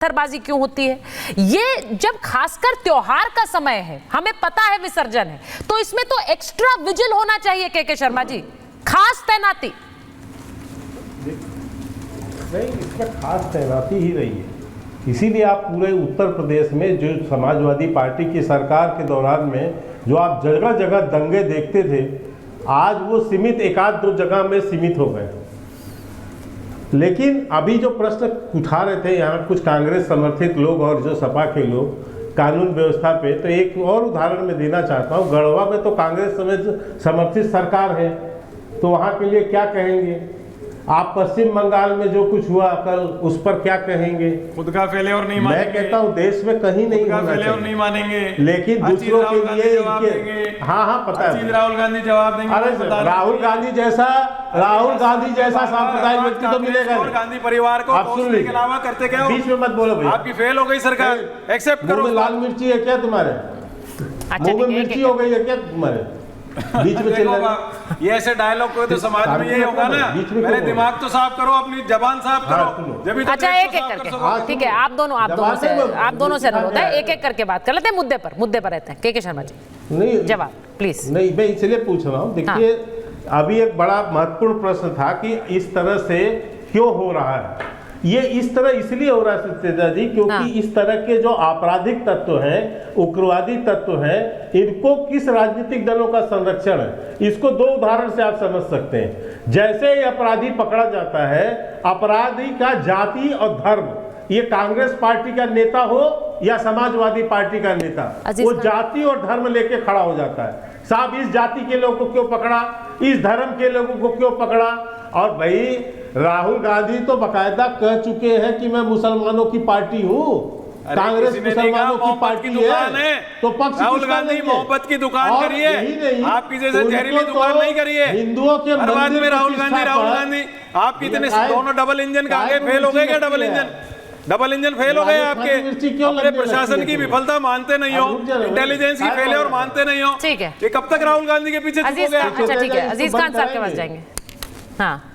पत्थरबाजी क्यों होती है? ये जब खासकर त्योहार का समय है, हमें पता है विसर्जन है, तो इसमें तो एक्स्ट्रा विजिल होना चाहिए के शर्मा जी, खास तैनाती। नहीं, इसमें खास तैनाती ही रही है। इसीलिए आप पूरे उत्तर प्रदेश में जो समाजवादी पार्टी की सरकार के दौरान में जो आप जगह जगह दंगे देखते थे, आज वो सीमित एक आध दो जगह में सीमित हो गए। लेकिन अभी जो प्रश्न उठा रहे थे यहाँ कुछ कांग्रेस समर्थित लोग और जो सपा के लोग कानून व्यवस्था पे, तो एक और उदाहरण मैं देना चाहता हूँ। गढ़वा में तो कांग्रेस समर्थित सरकार है, तो वहाँ के लिए क्या कहेंगे आप? पश्चिम बंगाल में जो कुछ हुआ कल, उस पर क्या कहेंगे? खुद का फेलियर नहीं मानेंगे। मैं कहता हूँ देश में कहीं नहीं होना चाहिए, नहीं मानेंगे, लेकिन दूसरों के लिए हाँ पता है, राहुल गांधी जवाब देंगे। अरे राहुल गांधी जैसा सांप्रदायिक व्यक्ति तो मिलेगा नहीं। गांधी परिवार को आप सुन लीजिए, के अलावा करते क्या? बीच में मत बोलो भैया, आपकी फेल हो गई सरकार, एक्सेप्ट करो। लाल मिर्ची है क्या तुम्हारे मुंह में? मिर्ची हो गई है क्या तुम्हारे? बीच में चल रहा ये ऐसे डायलॉग को तो समाज में ये होगा ना, मेरे दिमाग तो साफ करो, अपनी जबान साफ करो, जब भी। अच्छा एक एक करके, ठीक है, आप दोनों से अनुरोध है, एक एक करके बात कर लेते हैं, मुद्दे पर रहते हैं। के शर्मा जी नहीं जवाब प्लीज। नहीं, मैं इसलिए पूछ रहा हूँ, देखिए अभी एक बड़ा महत्वपूर्ण प्रश्न था कि इस तरह से क्यों हो रहा है। ये इस तरह इसलिए हो रहा है सत्येंद्र जी, क्योंकि इस तरह के जो आपराधिक तत्व हैं, उग्रवादी तत्व हैं, इनको किस राजनीतिक दलों का संरक्षण है, इसको दो उदाहरण से आप समझ सकते हैं। जैसे ही अपराधी पकड़ा जाता है, अपराधी का जाति और धर्म, ये कांग्रेस पार्टी का नेता हो या समाजवादी पार्टी का नेता, वो जाति और धर्म लेके खड़ा हो जाता है। साहब इस जाति के लोगों को क्यों पकड़ा, इस धर्म के लोगों को क्यों पकड़ा? और भाई राहुल गांधी तो बकायदा कह चुके हैं कि मैं मुसलमानों की पार्टी हूँ, कांग्रेस मुसलमानों की पार्टी है, तो पक्ष राहुल गांधी मोहब्बत की दुकान करिए, आपकी जैसे जहरीली दुकान नहीं करिए। हिंदुओं के बाद में राहुल गांधी आपकी इतने दोनों डबल इंजन का आगे फेल हो गए क्या? डबल इंजन फेल हो गए आपके, अपने प्रशासन की विफलता मानते नहीं हो, इंटेलिजेंस की फेलियर मानते नहीं हो। ठीक है, ये कब तक राहुल गांधी के पीछे अच्छा ठीक है, अजीज खान साहब के पास जाएंगे। हाँ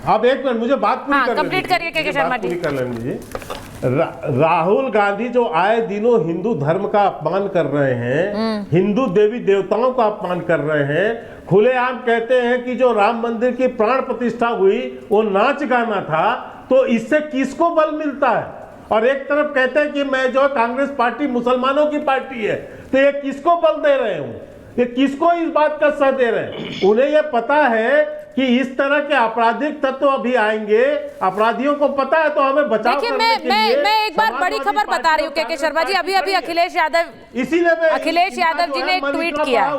अब एक मिनट मुझे बात पूरी कंप्लीट करिए के शर्मा जी। कर लेने दीजिए। राहुल गांधी जो आए दिनों हिंदू धर्म का अपमान कर रहे हैं, हिंदू देवी देवताओं का अपमान कर रहे हैं, खुलेआम कहते हैं कि जो राम मंदिर की प्राण प्रतिष्ठा हुई वो नाच गाना था, तो इससे किसको बल मिलता है? और एक तरफ कहते हैं कि मैं जो कांग्रेस पार्टी मुसलमानों की पार्टी है, तो ये किसको बल दे रहे हूं, ये किसको इस बात का सह दे रहे हैं? उन्हें ये पता है कि इस तरह के आपराधिक तत्व अभी आएंगे, अपराधियों को पता है, तो हमें बचाव करने के लिए मैं एक बार बड़ी खबर बता रही हूँ के शर्मा जी। अभी अखिलेश यादव जी ने एक ट्वीट किया है,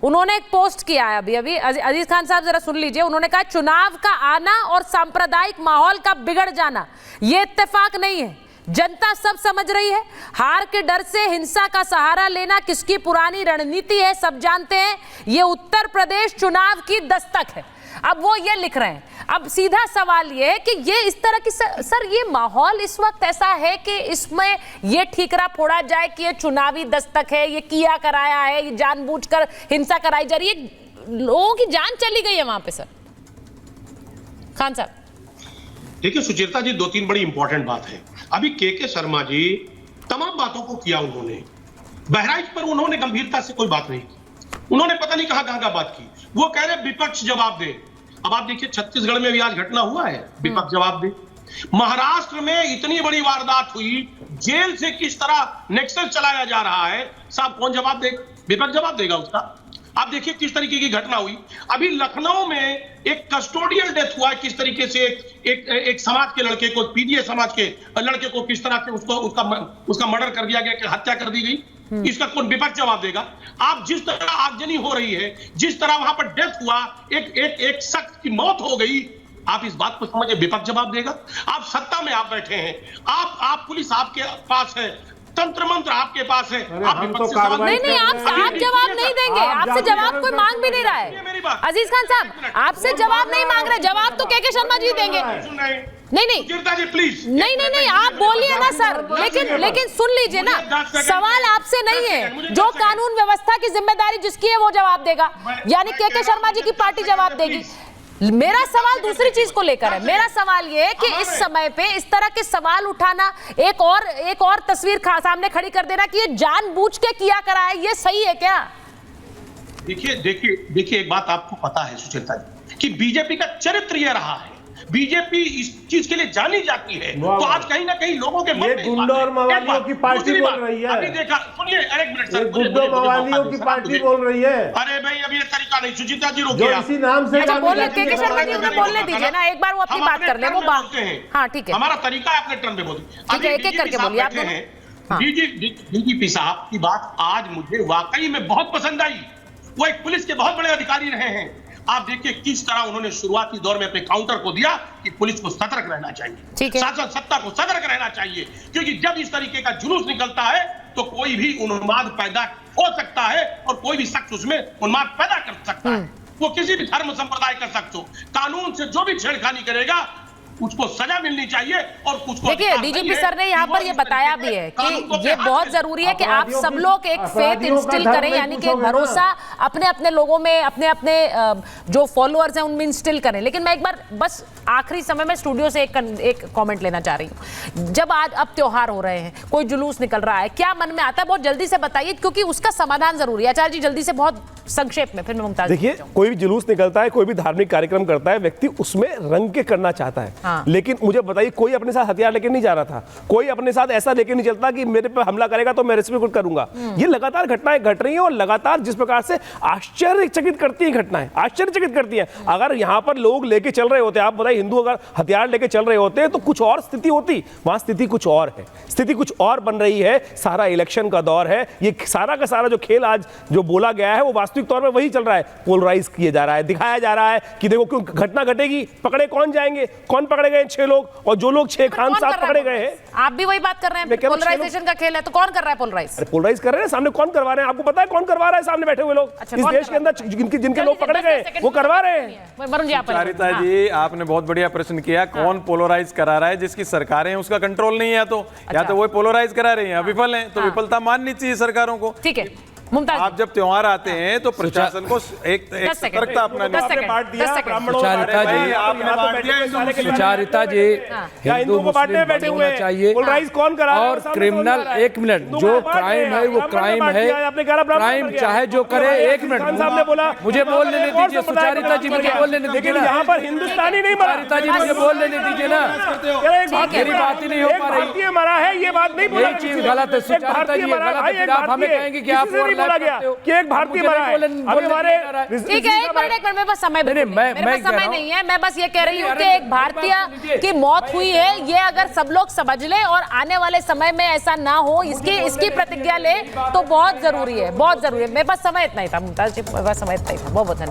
उन्होंने एक पोस्ट किया है अभी अजीज खान साहब जरा सुन लीजिए। उन्होंने कहा चुनाव का आना और सांप्रदायिक माहौल का बिगड़ जाना ये इत्तेफाक नहीं है, जनता सब समझ रही है। हार के डर से हिंसा का सहारा लेना किसकी पुरानी रणनीति है, सब जानते हैं। ये उत्तर प्रदेश चुनाव की दस्तक है। अब वो ये लिख रहे हैं। अब सीधा सवाल ये है कि ये इस तरह की सर ये माहौल इस वक्त ऐसा है कि इसमें ये ठीकरा फोड़ा जाए कि ये चुनावी दस्तक है, ये किया कराया है, ये जानबूझकर हिंसा कराई जा रही है, लोगों की जान चली गई है वहां पे। सर खान साहब देखिए सुचेता जी, दो तीन बड़ी इंपॉर्टेंट बात है। अभी के शर्मा जी तमाम बातों को किया उन्होंने, बहराइच पर उन्होंने गंभीरता से कोई बात नहीं की, उन्होंने पता नहीं कहां कहां बात की। वो कह रहे विपक्ष जवाब दे। अब आप देखिए छत्तीसगढ़ में भी आज घटना हुआ है, विपक्ष जवाब दे। महाराष्ट्र में इतनी बड़ी वारदात हुई, जेल से किस तरह नेक्सल चलाया जा रहा है, साहब कौन जवाब देगा? विपक्ष जवाब देगा उसका। आप देखिए किस तरीके की घटना हुई। अभी लखनऊ में एक कस्टोडियल डेथ हुआ है, किस तरीके से एक समाज के लड़के को, पीडीए समाज के लड़के को किस तरह से उसका मर्डर कर दिया गया, हत्या कर दी गई। इसका कौन विपक्ष जवाब देगा? आप जिस तरह आगजनी हो रही है, जिस तरह वहां पर डेथ हुआ, एक शख्स की मौत हो गई, आप इस बात को समझे विपक्ष जवाब देगा? आप सत्ता में आप बैठे हैं, आप पुलिस आपके पास है, तंत्र मंत्र आपके पास है, आप नहीं आप जवाब नहीं देंगे, आपसे जवाब कोई मांग भी नहीं रहा है। अजीज खान साहब आपसे जवाब नहीं मांग रहे, जवाब तो के शर्मा जी देंगे। नहीं प्लीज नहीं आप बोलिए ना सर, लेकिन सुन लीजिए ना, सवाल आपसे नहीं है। जो कानून व्यवस्था की जिम्मेदारी जिसकी है वो जवाब देगा, यानी के शर्मा जी की पार्टी जवाब देगी। मेरा सवाल दूसरी चीज को लेकर है। मेरा सवाल ये है कि इस समय पे इस तरह के सवाल उठाना, एक और तस्वीर सामने खड़ी कर देना कि ये जानबूझ के किया करा है, ये सही है क्या? देखिए एक बात आपको पता है सुचेता जी कि बीजेपी का चरित्र यह रहा है, बीजेपी इस चीज के लिए जानी जाती है। तो आज कहीं ना कहीं लोगों के मन में गुंडों और मवालियों की पार्टी बोल रही है। अभी देखा, सुनिए एक मिनट सर, गुंडों मवालियों की पार्टी बोल रही है। अरे भाई अभी ये तरीका नहीं, सुचिता जी रोकिए आप। इसी नाम से अच्छा बोलने के शर्मा जी उन्हें बोलने दीजिए ना, एक बार वो अपनी बात कर ले। वो बात, हाँ ठीक है, हमारा तरीका है अपने टर्न पे बोलते। एक-एक करके बोलिए आप दोनों। डीजीपी साहब की बात आज मुझे वाकई में बहुत पसंद आई। वो एक पुलिस के बहुत बड़े अधिकारी रहे हैं। आप देखिए किस तरह उन्होंने शुरुआती दौर में अपने काउंटर को दिया कि पुलिस को सतर्क रहना चाहिए, शासन सत्ता को सतर्क रहना चाहिए, क्योंकि जब इस तरीके का जुलूस निकलता है तो कोई भी उन्माद पैदा हो सकता है और कोई भी शख्स उसमें उन्माद पैदा कर सकता है। वो किसी भी धर्म संप्रदाय का शख्स हो, कानून से जो भी छेड़खानी करेगा उसको सजा मिलनी चाहिए और कुछ को। देखिए डीजीपी सर ने यहाँ पर ये बताया भी है कि ये बहुत जरूरी है कि आप सब लोग एक फेथ इंस्टिल करें, यानी कि भरोसा अपने अपने लोगों में, अपने अपने जो फॉलोअर्स हैं उनमें इंस्टिल करें। लेकिन मैं एक बार बस आखिरी समय में स्टूडियो से एक कमेंट लेना चाह रही हूँ। जब आज अब त्योहार हो रहे हैं, कोई जुलूस निकल रहा है, क्या मन में आता है? बहुत जल्दी से बताइए, क्योंकि उसका समाधान जरूरी है। आचार्य जी जल्दी से, बहुत संक्षेप में, फिर मैं मुमताज। देखिए कोई भी जुलूस निकलता है, कोई भी धार्मिक कार्यक्रम करता है, व्यक्ति उसमें रंग के करना चाहता है। हाँ। लेकिन मुझे बताइए, कोई अपने साथ हथियार लेके नहीं जा रहा था, कोई अपने साथ ऐसा लेके नहीं चलता कि मेरे पे हमला करेगा तो मैं रेस्क्यू करूंगा। ये लगातार घटनाएं घट रही हैं और लगातार जिस प्रकार से आश्चर्यचकित करती हैं घटनाएं, आश्चर्यचकित करती हैं। अगर यहां पर लोग लेके चल रहे होते, आप बताइए हिंदू अगर हथियार लेके चल रहे होते तो कुछ और स्थिति होती। वहां स्थिति कुछ और है, स्थिति कुछ और बन रही है। सारा इलेक्शन का दौर है, ये सारा का सारा जो खेल आज जो बोला गया है वो वास्तविक तौर पर वही चल रहा है। पोलराइज किया जा रहा है, दिखाया जा रहा है कि देखो क्यों घटना घटेगी, पकड़े कौन जाएंगे, कौन पकड़े गए 6 लोग, और जो लोग 6 खान साहब पकड़े गए हैं। आप भी वही बात कर रहे हैं, पोलराइजेशन का खेल है, तो कौन कर रहा है पोलराइज? अरे पोलराइज कर रहे हैं, सामने कौन करवा रहे हैं? आपको पता है कौन करवा रहा है? सामने बैठे हुए लोग, इस देश के अंदर जिनके लोग पकड़े गए वो करवा रहे हैं। वरुण जी, सुचरिता जी आपने बहुत बढ़िया प्रश्न किया। कौन पोलराइज करा रहा है? जिसकी सरकारें हैं उसका कंट्रोल नहीं है, या तो वो पोलराइज करा रही है, विफल है, तो विफलता माननी चाहिए सरकारों को। ठीक है मुमताज, आप जब त्योहार आते हैं तो प्रशासन को एक सतर्कता अपनानी चाहिए। सुचरिता जी हिंदू मुस्लिम होना चाहिए और क्रिमिनल, एक मिनट, जो क्राइम है वो क्राइम है, क्राइम चाहे जो करे। एक मिनट मुझे बोल लेने दीजिए सुचरिता जी, मुझे बोल लेने दीजिए ना। यहाँ पर हिंदुस्तानी नहीं मरा, सुचरिता जी मुझे बोल लेने दीजिए ना, मेरी बात ही नहीं हो पा रही। मरा है ये बात नहीं, यही चीज गलत है सुचरिता जी, गलत है। फिर आप हमें कहेंगे कि आप बोला गया कि एक भारतीय मरा है। ठीक है, एक मिनट में बस समय मेरे पास समय नहीं है। मैं बस ये कह रही हूँ कि एक भारतीय की मौत हुई है, ये अगर सब लोग समझ लें और आने वाले समय में ऐसा ना हो, इसकी प्रतिज्ञा ले, तो बहुत जरूरी है, बहुत जरूरी है। मेरे पास समय इतना ही था मुमताज जी, मेरे पास समय इतना ही था। बहुत बहुत धन्यवाद।